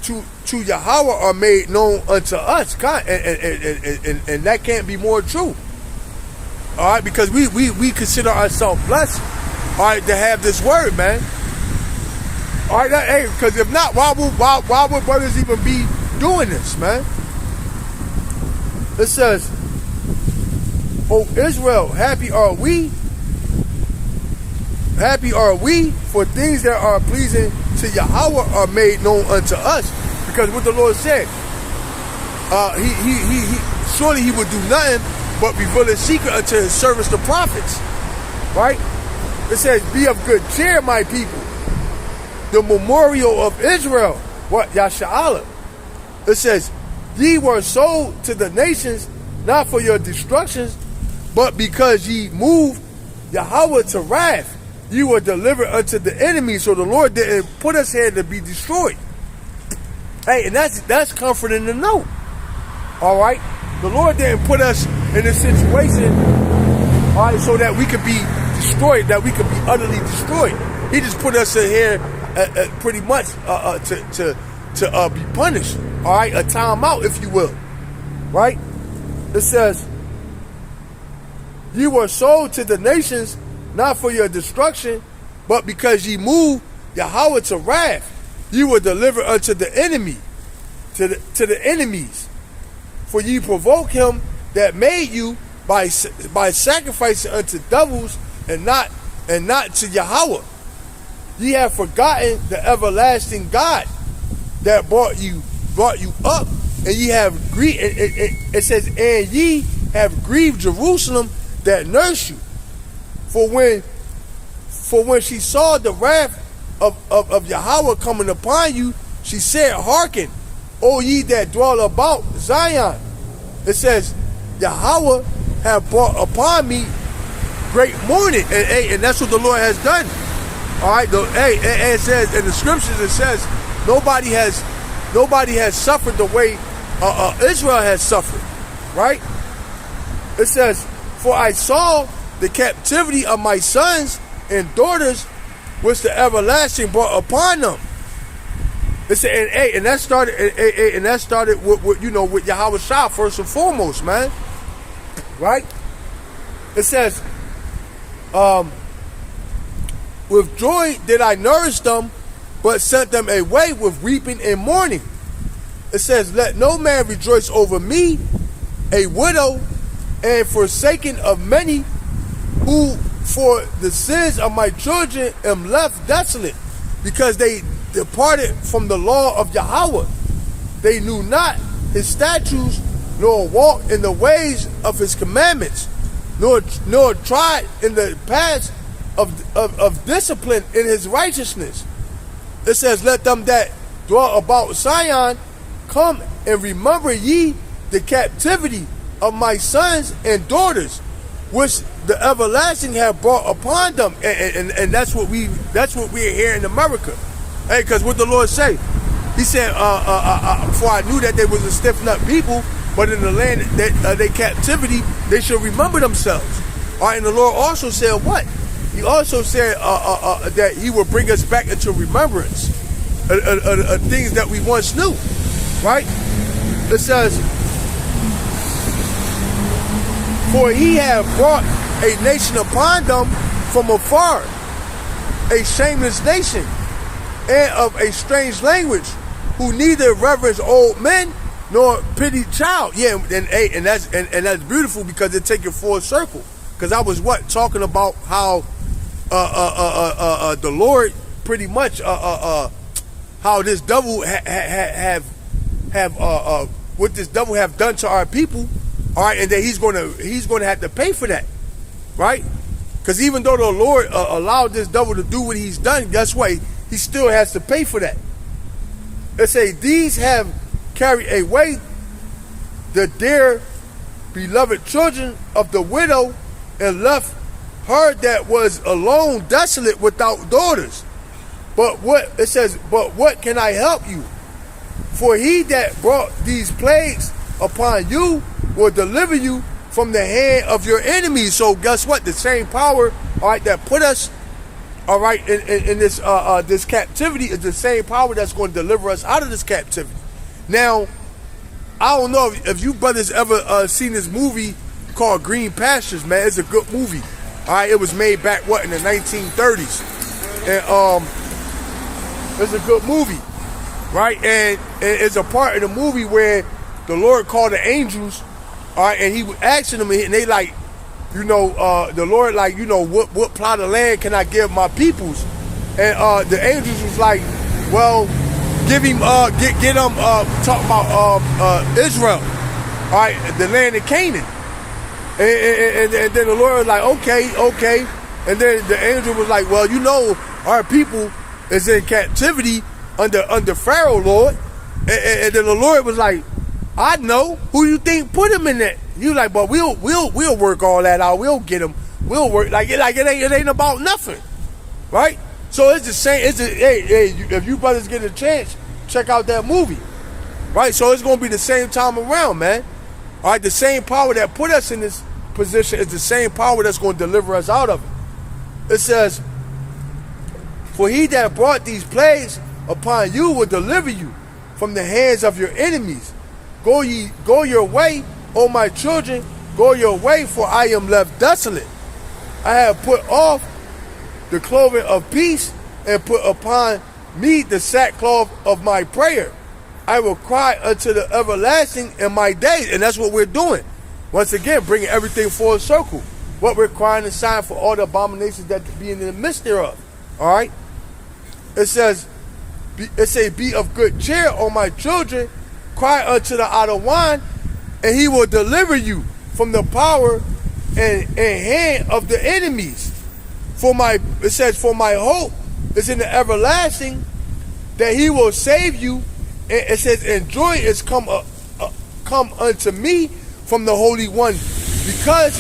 to Yahweh are made known unto us." And that can't be more true. All right, because we consider ourselves blessed, all right, to have this word, man. All right, hey, because if not, why would brothers even be doing this, man? It says, "O Israel, happy are we, for things that are pleasing to Yahweh are made known unto us." Because what the Lord said, he surely he would do nothing but reveal his secret unto his servants, the prophets. Right? It says, "Be of good cheer, my people, the memorial of Israel." What? Yasha'Allah. It says, "Ye were sold to the nations, not for your destructions, but because ye moved Yahweh to wrath, you were delivered unto the enemy." So the Lord didn't put us here to be destroyed. Hey, and that's comforting to know. All right? The Lord didn't put us in this situation, all right, so that we could be destroyed, that we could be utterly destroyed. He just put us in here pretty much to be punished. All right? A time out, if you will. Right? It says, "Ye were sold to the nations, not for your destruction, but because ye moved Yahweh to wrath, you were delivered unto the enemy, to the enemies. For ye provoke him that made you by sacrificing unto devils and not to Yahweh. Ye have forgotten the everlasting God that brought you up, and ye have grieved." It says, "And ye have grieved Jerusalem that nursed you. For when she saw the wrath of Yahweh coming upon you, she said, Hearken, O ye that dwell about Zion." It says, "Yahweh have brought upon me great mourning." And that's what the Lord has done. All right, it says in the scriptures, it says nobody has suffered the way Israel has suffered. Right? It says, "For I saw the captivity of my sons and daughters, which the everlasting brought upon them." It said, and that started with Yahweh Shah first and foremost, man. Right? It says, "With joy did I nourish them, but sent them away with weeping and mourning." It says, "Let no man rejoice over me, a widow, and forsaken of many, who for the sins of my children am left desolate, because they departed from the law of Yahweh. They knew not his statutes, nor walked in the ways of his commandments, nor tried in the paths of discipline in his righteousness." It says, "Let them that dwell about Zion come and remember ye the captivity of my sons and daughters, which the everlasting have brought upon them, and that's what we're here in America. Hey, because what the Lord say, He said, "For I knew that they was a stiff-necked people, but in the land that they captivity, they shall remember themselves." All right, and the Lord also said what? He also said that He will bring us back into remembrance of things that we once knew. Right? It says, "For He hath brought a nation upon them from afar, a shameless nation, and of a strange language, who neither reverence old men nor pity child." Yeah, and that's beautiful, because it take it full circle. Because I was talking about how the Lord pretty much how this devil have what this devil have done to our people. All right, and that he's gonna have to pay for that, right? Because even though the Lord allowed this devil to do what he's done, guess what? He still has to pay for that. It say, "These have carried away the dear beloved children of the widow, and left her that was alone desolate without daughters. But what can I help you? For He that brought these plagues upon you will deliver you from the hand of your enemies." So guess what? The same power, all right, that put us, all right, in this this captivity is the same power that's going to deliver us out of this captivity. Now, I don't know if you brothers ever seen this movie called Green Pastures, man. It's a good movie. All right, it was made back in the 1930s, and it's a good movie, right? And it's a part of the movie where the Lord called the angels, all right, and He was asking them, and they like, the Lord like, what plot of land can I give my peoples? And the angels was like, well, give him, get him, talk about Israel, all right, the land of Canaan. And then the Lord was like, okay. And then the angel was like, well, our people is in captivity under Pharaoh, Lord. And then the Lord was like, I know. Who you think put him in that? You like, but we'll work all that out. We'll get him. We'll work it ain't about nothing, right? So it's the same. Hey, if you brothers get a chance, check out that movie, right? So it's gonna be the same time around, man. All right, the same power that put us in this position is the same power that's going to deliver us out of it. It says, "For He that brought these plagues upon you will deliver you from the hands of your enemies. Go your way, O my children, go your way, for I am left desolate. I have put off the clothing of peace, and put upon me the sackcloth of my prayer. I will cry unto the everlasting in my days." And that's what we're doing. Once again, bringing everything full circle. What we're crying and sighing for all the abominations that be in the midst thereof. All right? It says, "Be of good cheer, O my children. Cry unto the Adonai, and He will deliver you from the power and hand of the enemies. For my hope is in the everlasting, that He will save you." It says, "And joy is come unto me from the Holy One, because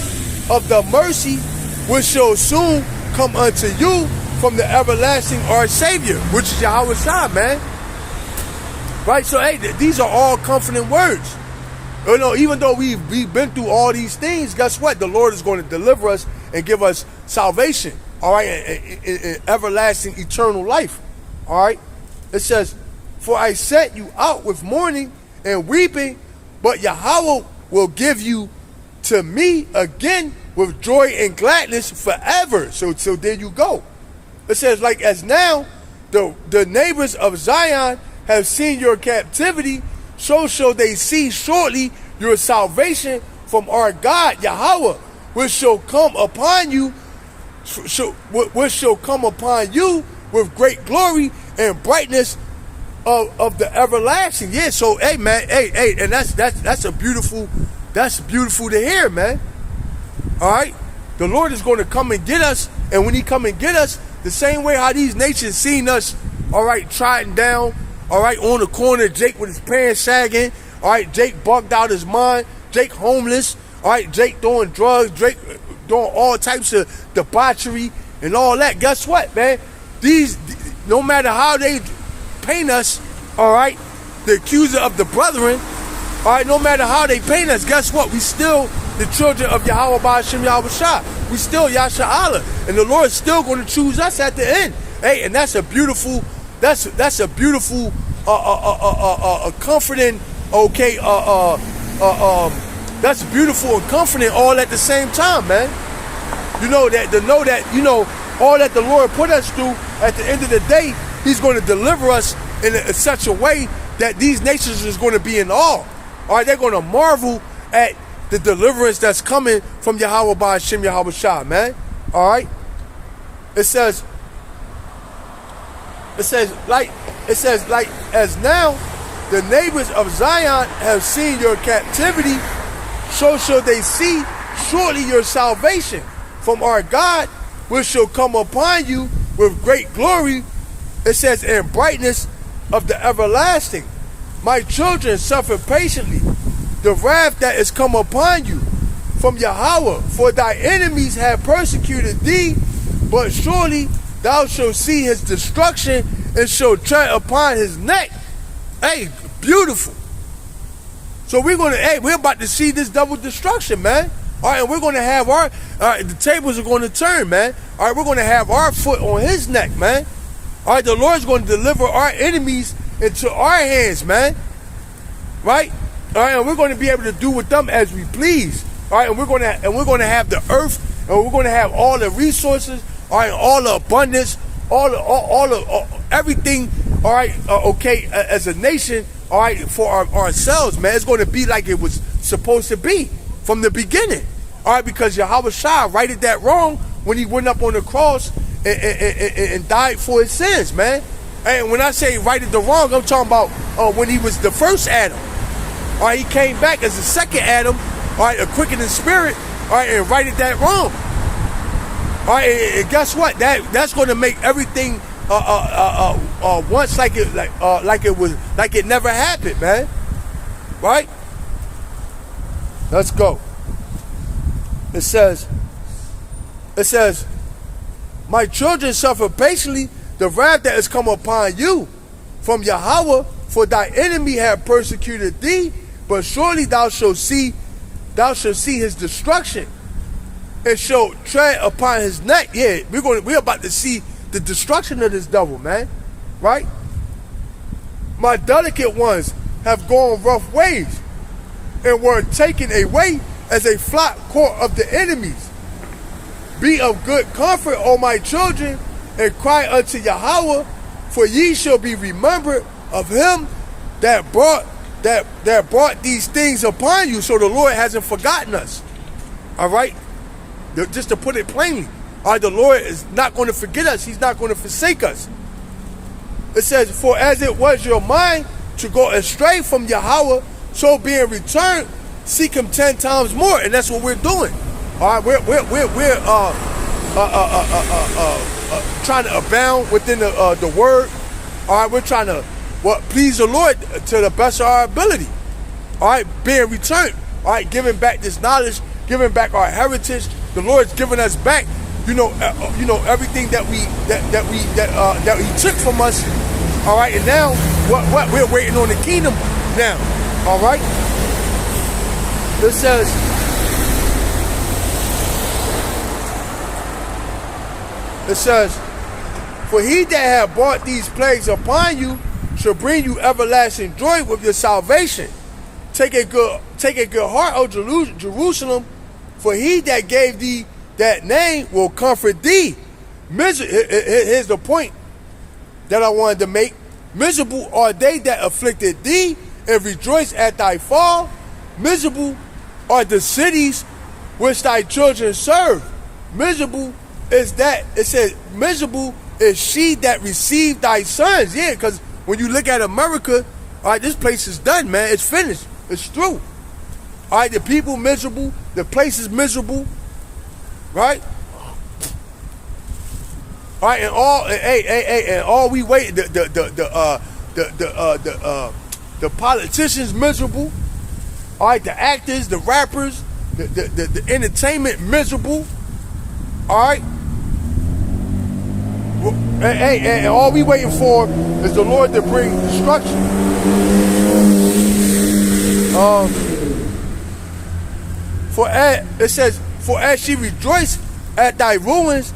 of the mercy which shall soon come unto you from the everlasting our Savior," which is Yahweh Shai, man. Right? So, hey, these are all comforting words. Even though we've been through all these things, guess what? The Lord is going to deliver us and give us salvation, all right, and everlasting eternal life, all right? It says, "For I set you out with mourning and weeping, but Yahweh will give you to me again with joy and gladness forever." So there you go. It says, "Like as now the neighbors of Zion have seen your captivity, so shall they see shortly your salvation from our God Yahweh, which shall come upon you, with great glory and brightness of the everlasting." Yeah, so hey man, hey, and that's beautiful to hear, man. All right, the Lord is going to come and get us, and when He come and get us, the same way how these nations seen us, all right, trodden down, all right, on the corner, Jake with his pants sagging, all right, Jake bugged out his mind, Jake homeless, all right, Jake doing drugs, doing all types of debauchery and all that. Guess what, man? No matter how they paint us, all right, the accuser of the brethren, all right, no matter how they paint us, guess what? We still the children of Yahweh Ba'ashem Yahweh Shah. We still Yasha Allah, and the Lord is still going to choose us at the end. Hey, and that's a beautiful, that's a beautiful, comforting. Okay, that's beautiful and comforting all at the same time, man. You know that to know that all that the Lord put us through. At the end of the day, He's going to deliver us in such a way that these nations is going to be in awe. All right, they're going to marvel at the deliverance that's coming from Yahweh Ba'ashem Yahweh Shah, man. All right. It says like as now the neighbors of Zion have seen your captivity, so shall they see surely your salvation from our God, which shall come upon you with great glory. It says, and brightness of the everlasting. My children, suffer patiently the wrath that is come upon you from Yahweh, for thy enemies have persecuted thee, but surely thou shalt see his destruction and shalt tread upon his neck. Hey, beautiful. So we're about to see this double destruction, man. All right, and we're going to have the tables are going to turn, man. All right, we're going to have our foot on his neck, man. All right, the Lord's going to deliver our enemies into our hands, man. Right? All right, and we're going to be able to do with them as we please. All right, and we're going to have the earth, and we're going to have all the resources, all right, all the abundance, all everything. All right, as a nation, all right, for ourselves, man. It's going to be like it was supposed to be from the beginning. All right, because Yahweh Shah righted that wrong when he went up on the cross and died for his sins, man. And when I say righted the wrong, I'm talking about when he was the first Adam. All right, he came back as the second Adam, all right, a quickening spirit, all right, and righted that wrong. All right, and guess what? That's going to make everything once like it never happened, man. Right? Let's go. It says, my children, suffer patiently the wrath that has come upon you from Yahweh, for thy enemy have persecuted thee, but surely thou shalt see his destruction and shalt tread upon his neck. Yeah, we're about to see the destruction of this devil, man. Right? My delicate ones have gone rough ways and were taken away as a flock caught of the enemies. Be of good comfort, O my children, and cry unto Yahweh, for ye shall be remembered of him that brought these things upon you. So the Lord hasn't forgotten us. All right? Just to put it plainly. All right, the Lord is not going to forget us. He's not going to forsake us. It says, for as it was your mind to go astray from Yahweh, so being returned, seek him 10 times more. And that's what we're doing. All right, we're trying to abound within the word. All right, we're trying to please the Lord to the best of our ability. All right, being returned. All right, giving back this knowledge, giving back our heritage. The Lord's giving us back, everything that He took from us. All right, and now what we're waiting on the kingdom now. All right, it says, for he that hath brought these plagues upon you shall bring you everlasting joy with your salvation. Take a good heart, O Jerusalem, for he that gave thee that name will comfort thee. Here's the point that I wanted to make. Miserable are they that afflicted thee, and rejoice at thy fall. Miserable are the cities which thy children serve. Miserable is that, it says, miserable is she that received thy sons. Yeah, because when you look at America, all right, this place is done, man. It's finished. It's through. All right, the people miserable. The place is miserable. Right? All right, and all we wait. The politicians miserable. All right, the actors, the rappers, the entertainment miserable. All right. And all we waiting for is the Lord to bring destruction. It says, for as she rejoiced at thy ruins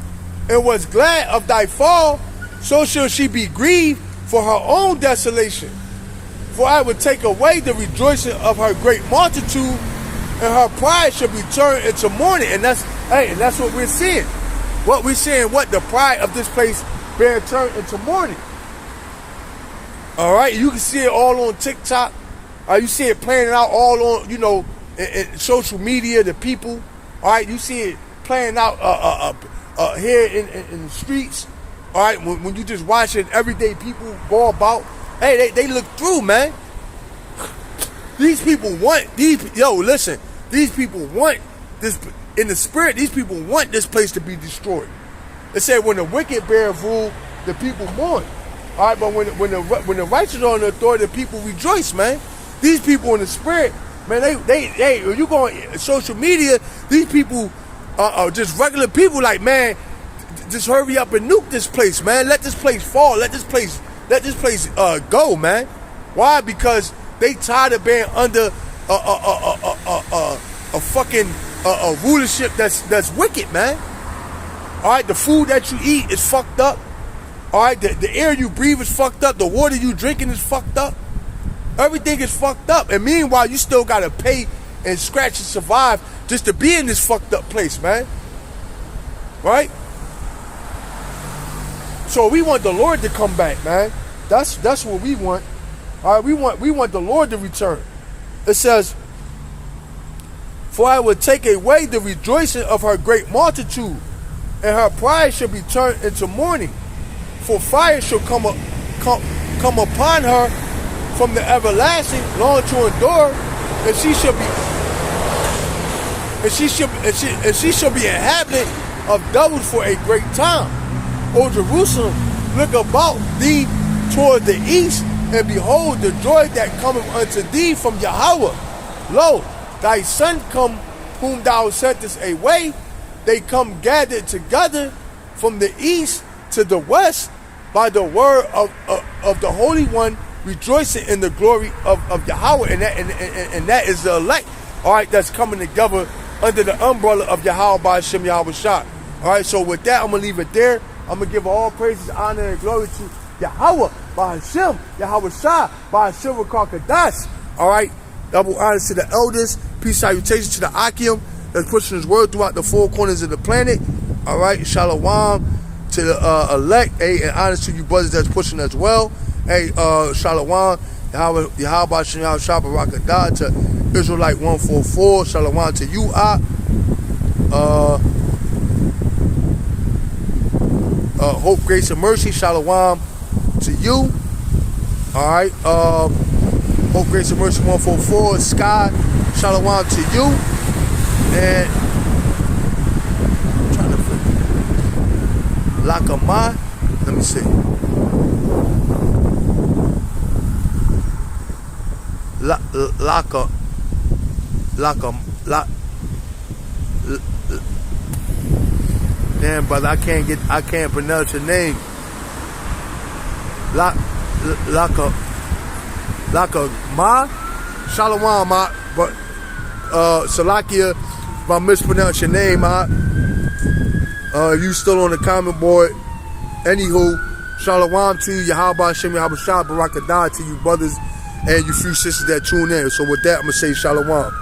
and was glad of thy fall, so shall she be grieved for her own desolation. For I will take away the rejoicing of her great multitude, and her pride shall be turned into mourning. And that's what we're seeing. What we're seeing, the pride of this place being turned into mourning. All right, you can see it all on TikTok. You see it playing out all on, in social media, the people. All right, you see it playing out here in the streets. All right, when you just watching everyday people go about, hey, they look through, man. These people want these people want this in the spirit. These people want this place to be destroyed. It said when the wicked bear rule, the people mourn. All right, but when the righteous are on the authority, the people rejoice, man. These people in the spirit, man, they when you go on social media, these people are just regular people. Like, man, just hurry up and nuke this place, man. Let this place fall. Let this place go, man. Why? Because they tired of being under a fucking rulership that's wicked, man. All right, the food that you eat is fucked up. All right, the air you breathe is fucked up. The water you drinking is fucked up. Everything is fucked up. And meanwhile, you still gotta pay and scratch and survive just to be in this fucked up place, man. Right? So we want the Lord to come back, man. That's what we want. All right, we want the Lord to return. It says, for I will take away the rejoicing of her great multitude, and her pride shall be turned into mourning. For fire shall come upon her from the everlasting, long to endure, and she shall be inhabited of doubles for a great time. O Jerusalem, look about thee toward the east, and behold the joy that cometh unto thee from Yahweh. Lo, thy son come, whom thou sentest away. They come gathered together from the east to the west by the word of the Holy One, rejoicing in the glory of Yahweh. And that is the elect, all right, that's coming together under the umbrella of Yahweh by Hashem Yahweh Shah. All right, so with that, I'm going to leave it there. I'm going to give all praises, honor, and glory to Yahweh by Hashem, Yahweh Shah, by Hashem Kadash. All right, double honors to the elders. Peace, salutations to the Akim that's pushing his word throughout the four corners of the planet. All right, shalom to the elect. Hey, and honors to you brothers that's pushing as well. Hey, shalom, Yahweh Hashem Yahweh Shah Barakadah to Israelite 144. Shalom to you, Hope, Grace, and Mercy. Shalom to you. All right, Hope, Grace, and Mercy 144. Sky. Shalom to you. And I'm trying to figure Lakama. Let me see. Damn, brother, I can't pronounce your name. Ma? Shalom, Ma. But Salakia, if I mispronounce your name, Ma. You still on the comment board. Anywho, shalom to you, Yahweh Hashem Yahweh Shah Barakadah to you brothers and you few sisters that tune in. So with that, I'm gonna say shalom.